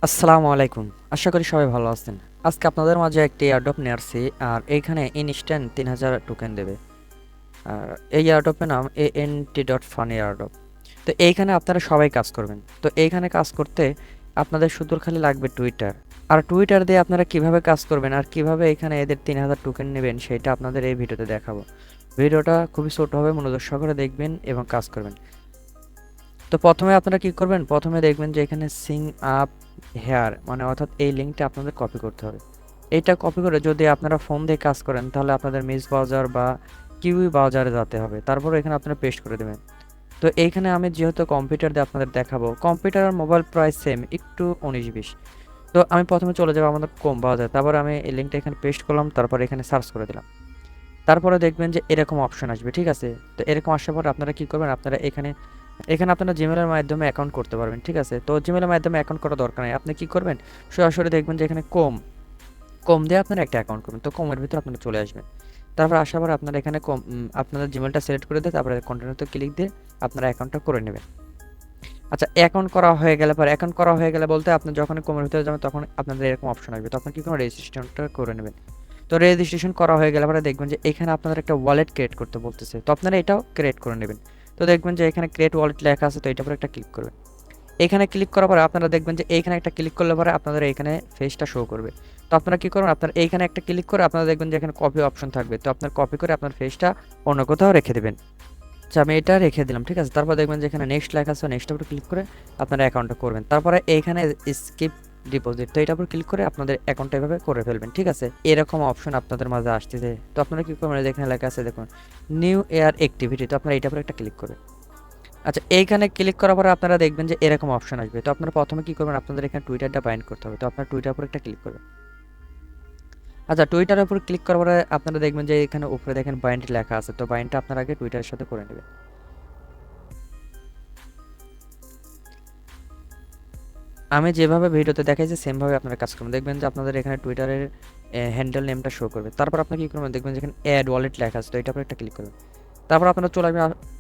আসসালামু আলাইকুম। আশা করি সবাই ভালো আছেন। আজকে আপনাদের মাঝে একটি এয়ারড্রপ নিয়ে আসছি। আর এইখানে ইনস্ট্যান্ট 3000 টোকেন দেবে। আর এই এয়ারড্রপের নাম ANT.Fun এয়ারড্রপ। তো এইখানে আপনারা সবাই কাজ করবেন। তো এইখানে কাজ করতে আপনাদের শুধু খালি লাগবে টুইটার। আর টুইটার দিয়ে আপনারা কিভাবে কাজ করবেন আর কিভাবে এখানে এদের 3000 টোকেন নেবেন সেটা আপনাদের এই ভিডিওতে দেখাবো। ভিডিওটা খুবই ছোট হবে, মনোযোগ সহকারে দেখবেন এবং কাজ করবেন। তো প্রথমে আপনারা কি করবেন, প্রথমে দেখবেন যে এখানে সিং আপ হেয়ার মানে অর্থাৎ এই লিঙ্কটা আপনাদের কপি করতে হবে। এইটা কপি করে যদি আপনারা ফোন দিয়ে কাজ করেন তাহলে আপনাদের মিস ব্রাউজার বা কিউই ব্রাউজারে যেতে হবে, তারপর এখানে আপনারা পেস্ট করে দেবেন। তো এইখানে আমি যেহেতু কম্পিউটার দিয়ে আপনাদের দেখাবো, কম্পিউটার আর মোবাইল প্রায় সেম, একটু 19-20। তো আমি প্রথমে চলে যাবো আমাদের কম ব্রাউজার, তারপর আমি এই লিঙ্কটা এখানে পেস্ট করলাম, তারপর এখানে সার্চ করে দিলাম। তারপরে দেখবেন যে এরকম অপশন আসবে, ঠিক আছে। তো এরকম আসার পর আপনারা কি করবেন, আপনারা এখানে এখানে আপনারা জিমেলের মাধ্যমে অ্যাকাউন্ট করতে পারবেন, ঠিক আছে। তো জিমেলের মাধ্যমে অ্যাকাউন্ট করা দরকার নেই, আপনি কি করবেন, সরাসরি দেখবেন যে এখানে কম কম দিয়ে আপনারা একটা অ্যাকাউন্ট করবেন। তো কমের ভিতরে আপনারা চলে আসবেন। তারপর আসার পর আপনারা এখানে আপনাদের জিমেলটা সিলেক্ট করে দিয়ে তারপরে কন্টিনিউতে ক্লিক দিয়ে আপনারা অ্যাকাউন্টটা করে নেবেন। আচ্ছা, অ্যাকাউন্ট করা হয়ে গেলে পরে, অ্যাকাউন্ট করা হয়ে গেলে বলতে আপনি যখন কমের ভিতরে যাবেন তখন আপনাদের এরকম অপশন আসবে, তখন কি করবেন, রেজিস্ট্রেশনটা করে নেবেন। তো রেজিস্ট্রেশন করা হয়ে গেলে পরে দেখবেন যে এখানে আপনাদের একটা ওয়ালেট ক্রিয়েট করতে বলতেছে, তো আপনারা এটাও ক্রিয়েট করে নেবেন। তো দেখবেন যে এখানে ক্রিয়েট ওয়ালেট লেখা আছে, তো এটার উপর একটা ক্লিক করবেন। এখানে ক্লিক করার পরে আপনারা দেখবেন যে এইখানে একটা ক্লিক করলে পরে আপনাদের এইখানে ফেসটা শো করবে। তো আপনারা কি করবেন, আপনারা এইখানে একটা ক্লিক করে আপনারা দেখবেন যে এখানে কপি অপশন থাকবে, তো আপনার কপি করে আপনার ফেসটা অন্য কোথাও রেখে দেবেন। আচ্ছা, আমি এটা রেখে দিলাম, ঠিক আছে। তারপর দেখবেন যে এখানে নেক্সট লেখা আছে, নেক্সটের উপর ক্লিক করে আপনারা অ্যাকাউন্টটা করবেন। তারপরে এইখানে স্কিপ ডিপোজিট, তো এটার উপর ক্লিক করে আপনাদের অ্যাকাউন্টটা এভাবে করে ফেলবেন, ঠিক আছে। এরকম অপশন আপনাদের মাঝে আসতেছে, তো আপনারা কি করবেন, এখানে লেখা আছে দেখুন নিউ এয়ার অ্যাক্টিভিটি, তো আপনারা এটার উপর একটা ক্লিক করবেন। আচ্ছা, এইখানে ক্লিক করার পরে আপনারা দেখবেন যে এরকম অপশন আসবে। তো আপনারা প্রথমে কি করবেন, আপনাদের এখানে টুইটারটা বাইন্ড করতে হবে, তো আপনার টুইটার উপর একটা ক্লিক করবেন। আচ্ছা, টুইটারের উপর ক্লিক করার পরে আপনারা দেখবেন যে এখানে উপরে দেখেন বাইন্ড লেখা আছে, তো বাইন্ডটা আপনারা আগে টুইটারের সাথে করে নেবেন। আমি যেভাবে ভিডিওতে দেখাইছি সেমভাবে আপনারা কাজ করবেন, দেখবেন যে আপনাদের এখানে টুইটারের হ্যান্ডেল নেমটা শো করবে। তারপর আপনি কি করবেন, দেখবেন যেখানে অ্যাড ওয়ালেট লেখা আছে, তো এটার উপর একটা ক্লিক করবেন। তারপর আপনারা চলে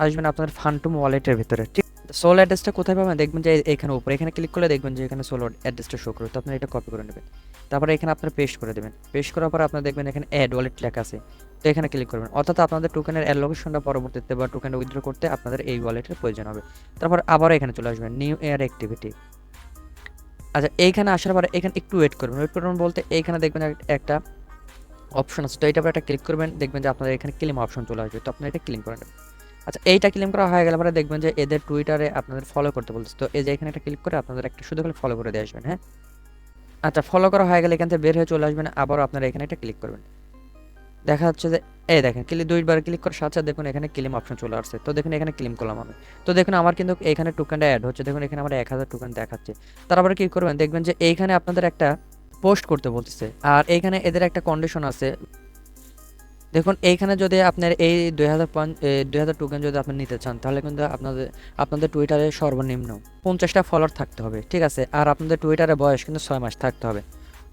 আসবেন আপনাদের ফান্টুম ওয়ালেটের ভিতরে, ঠিক। সোল অ্যাড্রেসটা কোথায় পাবেন, দেখবেন যে এখানে উপরে এখানে ক্লিক করলে দেখবেন যে এখানে সোল অ্যাড্রেসটা শো করবে, তো আপনারা এটা কপি করে নেবেন। তারপরে এখানে আপনারা পেস্ট করে দেবেন। পেস্ট করার পর আপনারা দেখবেন এখানে অ্যাড ওয়ালেট লেখা আছে, তো এখানে ক্লিক করবেন। অর্থাৎ আপনাদের টোকেনের অ্যালোকেশনটা পরবর্তীতে বা টোকেন উইথড্র করতে আপনাদের এই ওয়ালেটের প্রয়োজন হবে। তারপর আবার এখানে চলে আসবেন নিউ এয়ার অ্যাক্টিভিটি। আচ্ছা, এইখানে আসার পরে এখানে একটু ওয়েট করবেন বলতে এইখানে দেখবেন একটা অপশন আছে, তো এইটার উপর একটা ক্লিক করবেন, দেখবেন যে আপনাদের এখানে ক্লেম অপশন চলে আসবে, তো আপনারা এটা ক্লেম করে নেবেন। আচ্ছা, এইটা ক্লেম করা হয়ে গেলে পরে দেখবেন যে এদের টুইটারে আপনাদের ফলো করতে বলছে, তো এই যে এখানে একটা ক্লিক করে আপনাদের একটা শুধু খালি ফলো করে দিয়ে আসবেন, হ্যাঁ। আচ্ছা, ফলো করা হয়ে গেলে এখান থেকে বের হয়ে চলে আসবেন, আবারও আপনারা এখানে একটা ক্লিক করবেন। দেখা যাচ্ছে যে এই দেখেন দুইবার ক্লিক করে সাথে সাথে দেখুন এখানে ক্লেম অপশন চলে আসছে, তো দেখুন এখানে ক্লেম করলাম আমি। তো দেখুন আমার কিন্তু এখানে টোকেনটা অ্যাড হচ্ছে, দেখুন এখানে আমার 1000 টোকেন দেখাচ্ছে। তারপরে কি করবেন, দেখবেন যে এইখানে আপনাদের একটা পোস্ট করতে বলতেছে, আর এইখানে এদের একটা কন্ডিশন আছে। দেখুন এইখানে যদি আপনার এই 2000 টোকেন যদি আপনি নিতে চান তাহলে কিন্তু আপনাদের টুইটারে সর্বনিম্ন 50টা ফলোয়ার থাকতে হবে, ঠিক আছে। আর আপনাদের টুইটারে বয়স কিন্তু 6 মাস থাকতে হবে।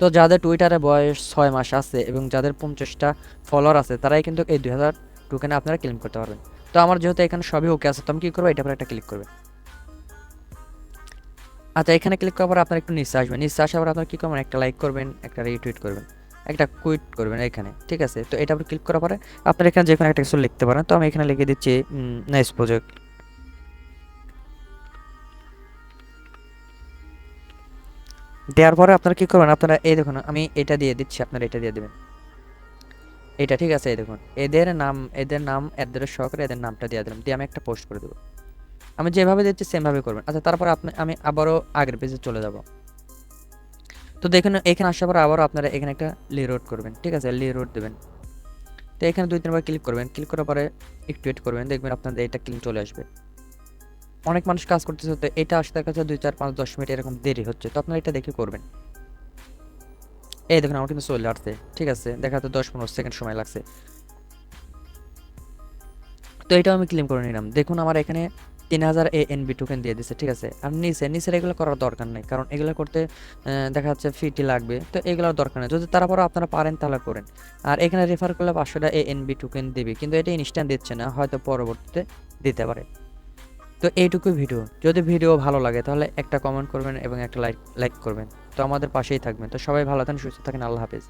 তো যাদের টুইটারে বয়স 6 মাস আছে এবং যাদের 50টা ফলোয়ার আছে তারাই কিন্তু এই 2000 টোকেনে আপনারা ক্লেম করতে পারবেন। তো আমার যেহেতু এখানে সবই ওকে আছে, তো আমি কী করবো, এটার পর একটা ক্লিক করবেন। আচ্ছা, এখানে ক্লিক করার পর আপনার একটু নিচে আসবেন, নিচে আসার পর আপনার কী করবেন, একটা লাইক করবেন, একটা রিটুইট করবেন, একটা কুইট করবেন এখানে, ঠিক আছে। তো এটার উপর ক্লিক করার পরে আপনার এখানে যে কোনো একটা কিছু লিখতে পারেন, তো আমি এখানে লিখে দিচ্ছি নাইস প্রজেক্ট। দেওয়ার পরে আপনারা কী করবেন, আপনারা এই দেখুন আমি এটা দিয়ে দিচ্ছি, আপনারা এটা দিয়ে দেবেন, এটা, ঠিক আছে। এই দেখুন এদের নাম অ্যাড্রেস সহকারে এদের নামটা দিয়ে দিলাম, দিয়ে আমি একটা পোস্ট করে দেবো। আমি যেভাবে দিচ্ছি সেমভাবে করবেন। আচ্ছা, তারপরে আমি আবারও আগের পেজে চলে যাব। তো দেখুন এখানে আসার পর আবারও আপনারা এখানে একটা লিরোড করবেন, ঠিক আছে, লিরোড দেবেন। তো এখানে 2-3 বার ক্লিক করবেন, ক্লিক করার পরে একটু ওয়েট করবেন, দেখবেন আপনাদের এটা ক্লিক চলে আসবে। অনেক মানুষ কাজ করতেছে, তো এটা আসতে কাছে 2-4-5-10 মিনিট এরকম দেরি হচ্ছে, তো আপনারা এটা দেখে করবেন। এই দেখুন আমার কিন্তু চলে আসছে, ঠিক আছে, দেখাতে 10-15 সেকেন্ড সময় লাগছে। তো এটাও আমি ক্লেম করে নিলাম। দেখুন আমার এখানে 3000 ANB টোকেন দিয়ে দিচ্ছে, ঠিক আছে। আর নিচের এগুলো করার দরকার নেই, কারণ এগুলো করতে দেখা যাচ্ছে ফিটি লাগবে, তো এগুলোর দরকার নেই। যদি তারপরও আপনারা পারেন তাহলে করেন। আর এখানে রেফার করলে 500টা ANB টোকেন দেবে, কিন্তু এটা ইনস্ট্যান্ট দিচ্ছে না, হয়তো পরবর্তীতে দিতে পারে। তো এইটুকুই ভিডিও। যদি ভিডিও ভালো লাগে তাহলে একটা কমেন্ট করবেন এবং একটা লাইক করবেন। তো আমাদের পাশেই থাকবেন। তো সবাই ভালো থাকেন, সুস্থ থাকেন। আল্লাহ হাফেজ।